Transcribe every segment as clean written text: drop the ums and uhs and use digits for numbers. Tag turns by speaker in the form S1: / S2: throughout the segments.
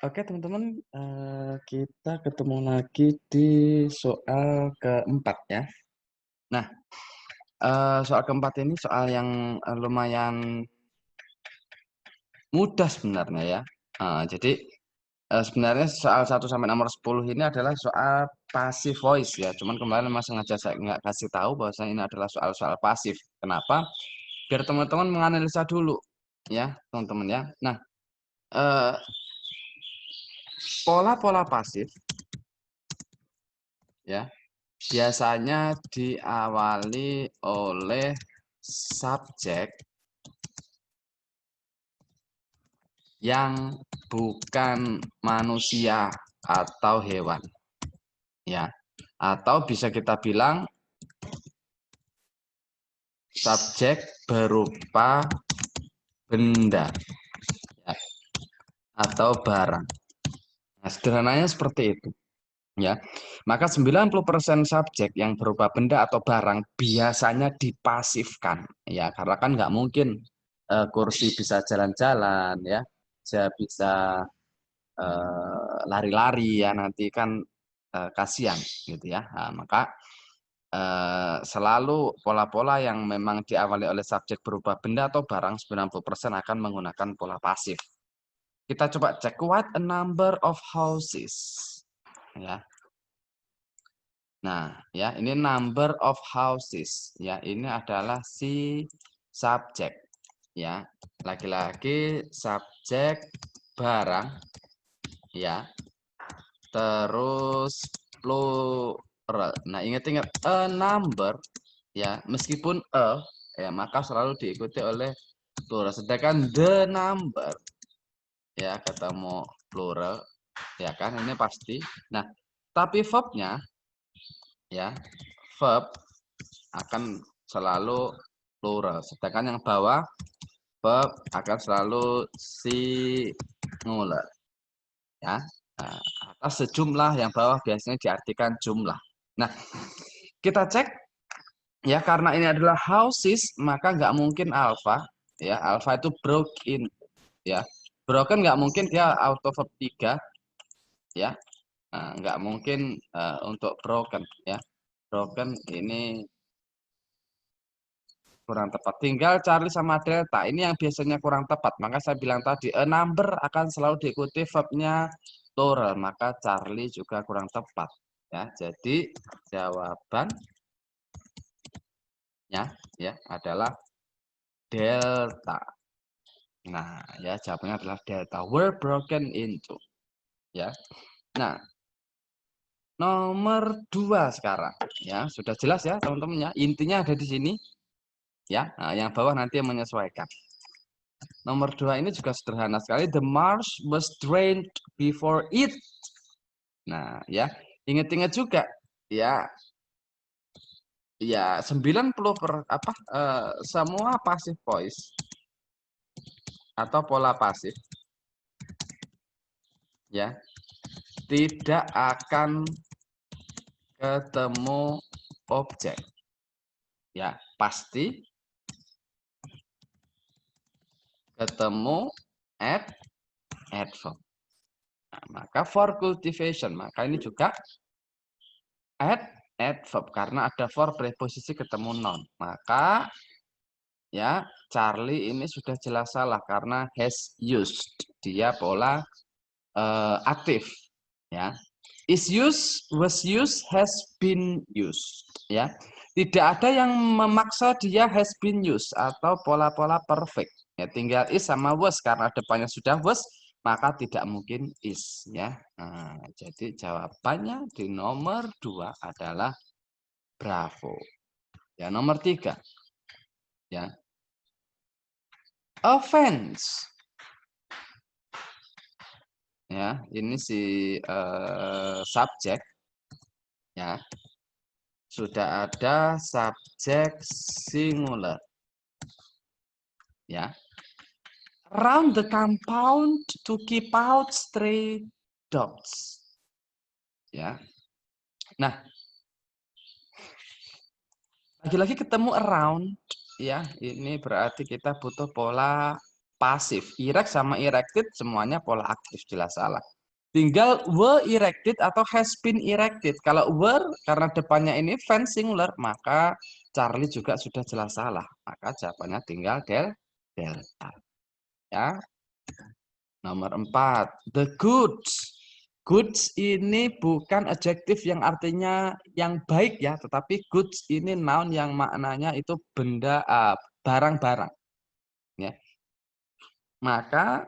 S1: Oke teman-teman, kita ketemu lagi di soal keempat ya. Nah, soal keempat ini soal yang, lumayan mudah sebenarnya ya. Jadi, sebenarnya soal 1 sampai nomor 10 ini adalah soal passive voice ya, cuman kemarin memang sengaja saya nggak kasih tahu bahwasanya ini adalah soal-soal pasif. Kenapa? Biar teman-teman menganalisa dulu ya, teman-teman ya. Nah, eee, pola-pola pasif ya, biasanya diawali oleh subjek yang bukan manusia atau hewan, ya. Atau bisa kita bilang subjek berupa benda, ya, atau barang. Nah, sederhananya seperti itu, ya. Maka 90% subjek yang berupa benda atau barang biasanya dipasifkan, ya. Karena kan nggak mungkin kursi bisa jalan-jalan, ya, saya bisa lari-lari ya nanti kan kasihan gitu ya. Nah, maka selalu pola-pola yang memang diawali oleh subjek berupa benda atau barang 90% akan menggunakan pola pasif. Kita coba cek what a number of houses ya. Nah, ya ini number of houses ya. Ini adalah si subjek ya. Lagi-lagi subjek barang ya. Terus plural. Nah, ingat-ingat a number ya, meskipun ya maka selalu diikuti oleh plural. Sedangkan the number ya ketemu plural ya kan ini pasti. Nah, tapi verbnya ya verb akan selalu plural. Sedangkan yang bawah verb akan selalu singular ya. Nah, atas sejumlah, yang bawah biasanya diartikan jumlah. Nah, kita cek ya karena ini adalah houses maka nggak mungkin alpha ya. Alpha itu broken ya. Broken nggak mungkin dia auto verb 3 ya. Nah, nggak mungkin untuk broken ya. Broken ini kurang tepat. Tinggal Charlie sama Delta. Ini yang biasanya kurang tepat. Maka saya bilang tadi, a number akan selalu diikuti verbnya plural. Maka Charlie juga kurang tepat. Ya, jadi jawabannya ya adalah Delta. Nah, ya jawabannya adalah Delta. Were broken into. Ya. Nah, nomor 2 sekarang. Ya, sudah jelas ya teman-teman ya. Intinya ada di sini. Ya, nah, yang bawah nanti yang menyesuaikan. Nomor 2 ini juga sederhana sekali. The marsh was drained before it. Nah, ya. Ingat-ingat juga ya. Ya, 90 semua passive voice atau pola pasif ya tidak akan ketemu objek. Ya, pasti ketemu adverb. Nah, maka for cultivation, maka ini juga adverb karena ada for preposisi ketemu noun. Maka ya Charlie ini sudah jelas salah karena has used. Dia pola aktif ya. Is used, was used, has been used ya. Tidak ada yang memaksa dia has been used atau pola-pola perfect. Ya tinggal is sama was karena depannya sudah was maka tidak mungkin is ya. Nah, jadi jawabannya di nomor 2 adalah bravo. Ya, nomor 3 ya. Offense. Ya, ini si subjek ya. Sudah ada subjek singular. Ya. Around the compound to keep out stray dogs. Ya. Nah, lagi-lagi ketemu around ya. Ini berarti kita butuh pola pasif. Erect sama erected semuanya pola aktif, jelas salah. Tinggal were erected atau has been erected. Kalau were karena depannya ini fan singular, maka Charlie juga sudah jelas salah. Maka jawabannya tinggal delta. Ya. Nomor 4, the goods. Goods ini bukan adjektif yang artinya yang baik ya, tetapi goods ini noun yang maknanya itu benda, barang-barang. Ya. Maka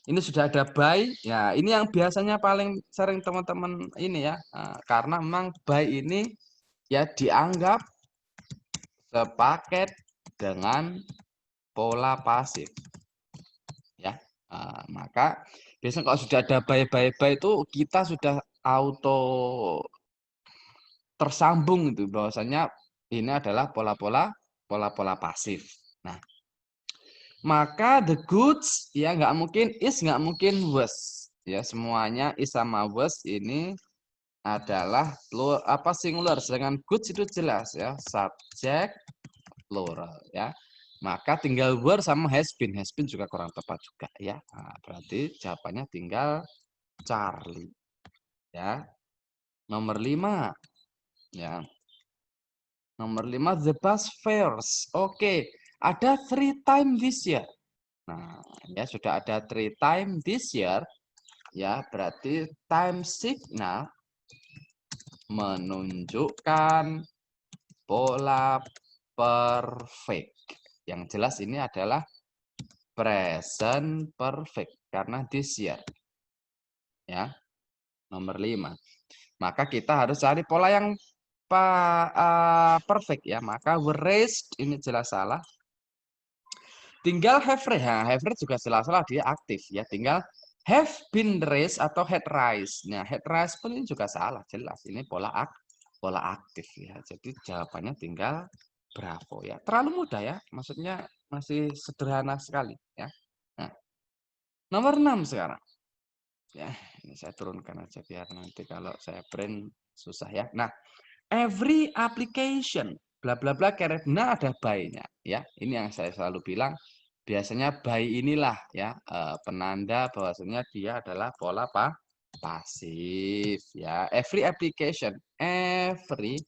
S1: ini sudah ada by, ya ini yang biasanya paling sering teman-teman ini ya, karena memang by ini ya dianggap sepaket dengan pola pasif. Ya, maka biasanya kalau sudah ada by itu kita sudah auto tersambung itu bahwasanya ini adalah pola-pola pasif. Nah, maka the goods ya nggak mungkin was ya, semuanya is sama was ini adalah singular, sedangkan goods itu jelas ya subjek plural ya. Maka tinggal were sama has been juga kurang tepat juga ya. Nah, berarti jawabannya tinggal Charlie ya. Nomor 5 ya. Nomor 5, the bus fares. Oke, ada 3 time this year. Nah, ya sudah ada 3 time this year. Ya, berarti time signal menunjukkan pola perfect. Yang jelas ini adalah present perfect karena this year. Ya. Nomor 5. Maka kita harus cari pola yang perfect ya. Maka were raised ini jelas salah. Tinggal have read. Nah, have read juga salah dia aktif ya. Tinggal have been raised atau had rise. Nah, had rise pun ini juga salah, jelas. Ini pola aktif ya. Jadi jawabannya tinggal bravo ya. Terlalu mudah ya. Maksudnya masih sederhana sekali ya. Nah, nomor 6 sekarang. Ya, ini saya turunkan aja biar nanti kalau saya print susah ya. Nah, every application bla bla bla karena ada by-nya ya. Ini yang saya selalu bilang, biasanya by inilah ya penanda bahwasanya dia adalah pola pasif ya. Every application, every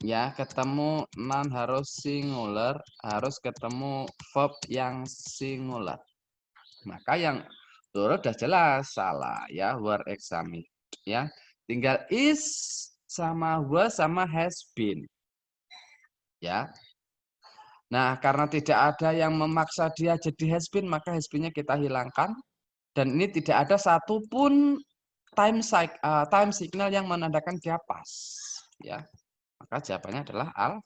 S1: ya ketemu noun harus singular, harus ketemu verb yang singular. Maka yang turut udah jelas salah ya, were examined ya. Tinggal is sama was sama has been. Ya. Nah, karena tidak ada yang memaksa dia jadi has been, maka has been-nya kita hilangkan. Dan ini tidak ada satupun time signal yang menandakan dia pas. Ya. Maka jawabannya adalah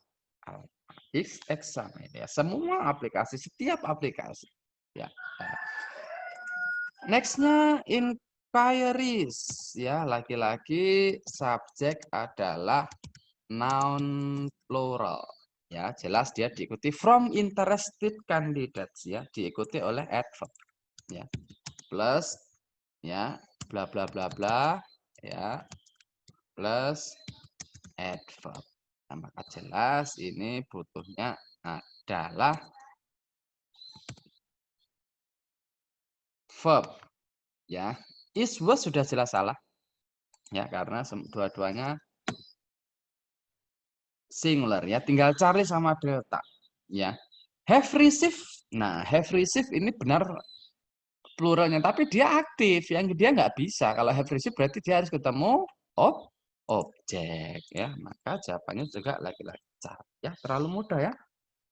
S1: is examined ya. Semua aplikasi, setiap aplikasi. Ya. Next-nya inquiries ya, lagi-lagi subjek adalah noun plural ya, jelas dia diikuti from interested candidates ya, diikuti oleh adverb ya, plus ya bla bla bla bla ya, plus adverb. Nah, maka jelas ini butuhnya adalah verb ya. Is was sudah jelas salah ya, karena dua-duanya singular ya, tinggal cari sama delta ya. Have received, nah have received ini benar pluralnya, tapi dia aktif, yang dia nggak bisa. Kalau have received berarti dia harus ketemu objek ya, maka jawabannya juga lagi-lagi cari ya, terlalu mudah ya.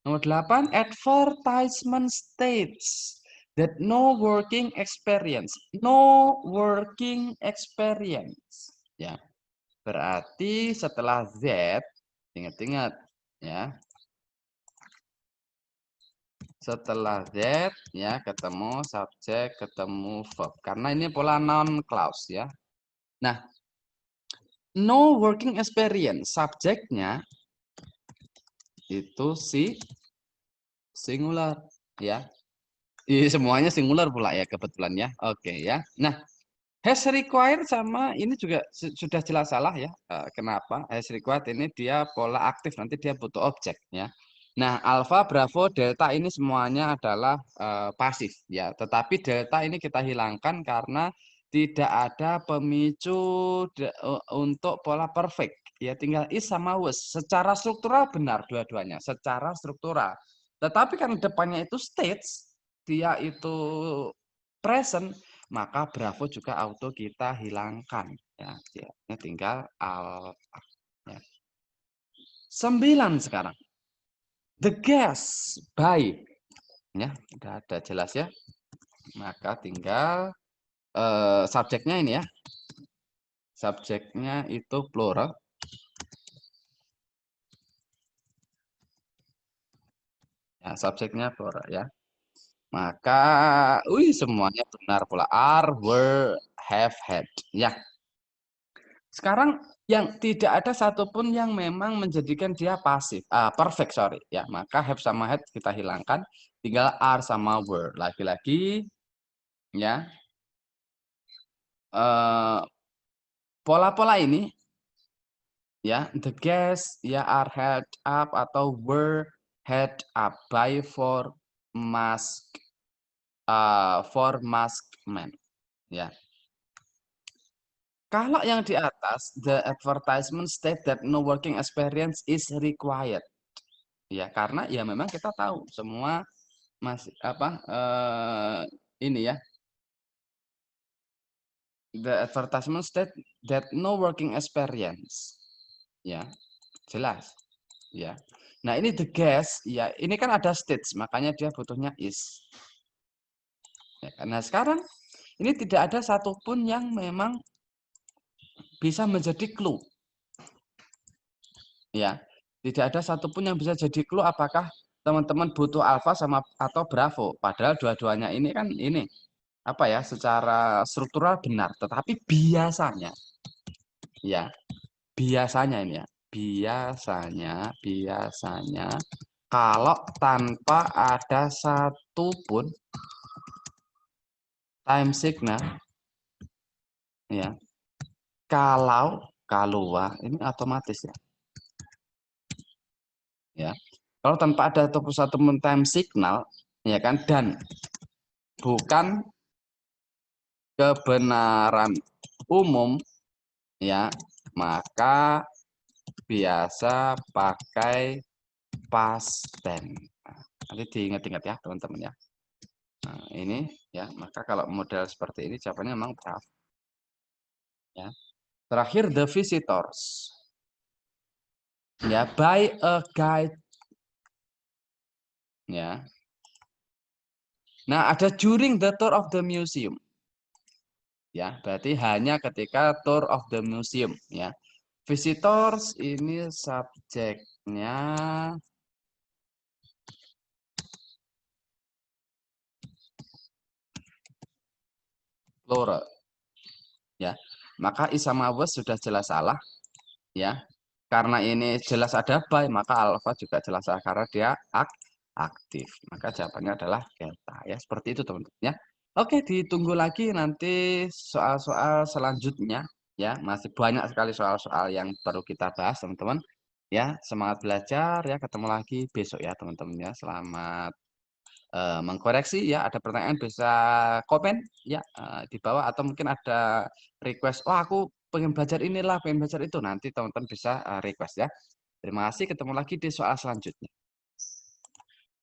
S1: Nomor 8, advertisement states that no working experience ya, berarti setelah that ingat-ingat ya, setelah that ya ketemu subjek, ketemu verb karena ini pola noun clause ya. Nah, no working experience subjeknya itu singular ya. Semuanya singular pula ya kebetulan ya. Oke ya. Nah, has required sama ini juga sudah jelas salah ya. Kenapa? Has required ini dia pola aktif, nanti dia butuh objek ya. Nah, alfa, bravo, delta ini semuanya adalah pasif ya. Tetapi delta ini kita hilangkan karena tidak ada pemicu untuk pola perfect. Ya, tinggal is sama was. Secara struktural benar dua-duanya, secara struktural. Tetapi kan depannya itu states, dia itu present, maka bravo juga auto kita hilangkan ya. Ya, tinggal alfa ya. 9 sekarang. The gas baik ya, udah ada jelas ya. Maka tinggal subjeknya ini ya. Subjeknya itu plural. Ya, subjeknya plural ya. Maka semuanya benar pula. Are, were, have, had. Ya. Sekarang yang tidak ada satupun yang memang menjadikan dia pasif, perfect sorry ya. Maka have sama had kita hilangkan, tinggal are sama were. Lagi-lagi ya. Pola-pola ini ya, the guests ya are head up atau were head up by for masked men ya. Kalau yang di atas, the advertisement state that no working experience is required. Ya, karena ya memang kita tahu semua masih ini ya. The advertisement state that no working experience. Ya, jelas. Ya. Nah, ini the guest ya, ini kan ada stage, makanya dia butuhnya is. Ya, karena sekarang ini tidak ada satupun yang memang bisa menjadi clue. Ya, tidak ada satupun yang bisa jadi clue apakah teman-teman butuh alfa sama atau bravo. Padahal dua-duanya ini kan ini apa ya, secara struktural benar, tetapi biasanya ya, biasanya ini ya, biasanya kalau tanpa ada satupun time signal ya, kalau ini otomatis ya. Ya. Kalau tanpa ada satu time signal ya kan, dan bukan kebenaran umum ya, maka biasa pakai past tense. Nanti diingat-ingat ya teman-teman ya. Nah, ini ya, maka kalau model seperti ini jawabannya memang bravo. Ya. Terakhir the visitors. Ya, by a guide. Ya. Nah, ada during the tour of the museum. Ya, berarti hanya ketika tour of the museum ya. Visitors ini subjeknya plural ya. Maka is sama was sudah jelas salah ya. Karena ini jelas ada by, maka alpha juga jelas salah karena dia aktif. Maka jawabannya adalah delta ya. Seperti itu teman-teman ya. Oke, ditunggu lagi nanti soal-soal selanjutnya ya. Masih banyak sekali soal-soal yang perlu kita bahas teman-teman. Ya, semangat belajar ya. Ketemu lagi besok ya teman-teman ya. Selamat mengkoreksi ya. Ada pertanyaan bisa komen ya di bawah, atau mungkin ada request, oh aku pengen belajar inilah, pengen belajar itu, nanti teman-teman bisa request ya. Terima kasih, ketemu lagi di soal selanjutnya.